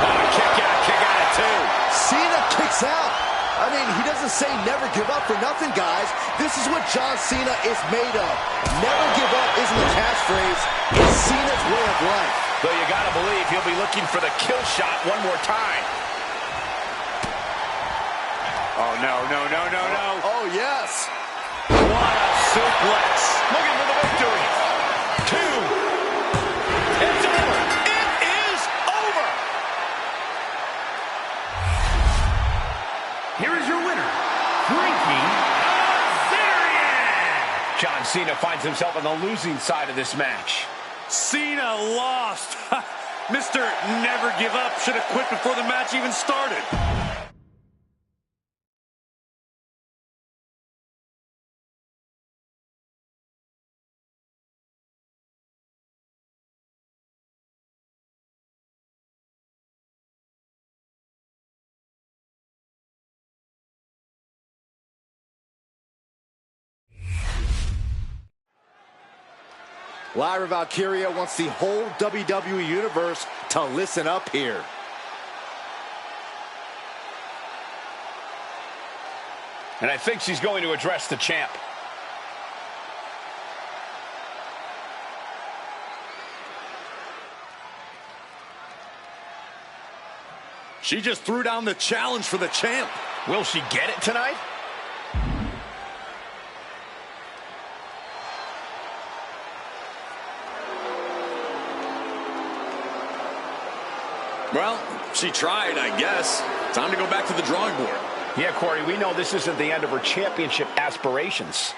Oh, kick out at two. Cena kicks out. I mean, he doesn't say never give up for nothing, guys. This is what John Cena is made of. Never give up isn't a catchphrase. It's Cena's way of life. Though you gotta believe he'll be looking for the kill shot one more time. Oh, no. Oh, yes. What a suplex. Looking for the victory. Two. It's over. It is over. Here is your winner, Frankie Kazarian. John Cena finds himself on the losing side of this match. Cena lost. Mr. Never Give Up should have quit before the match even started. Lyra Valkyria wants the whole WWE Universe to listen up here. And I think she's going to address the champ. She just threw down the challenge for the champ. Will she get it tonight? Well, she tried, I guess. Time to go back to the drawing board. Yeah, Corey, we know this isn't the end of her championship aspirations.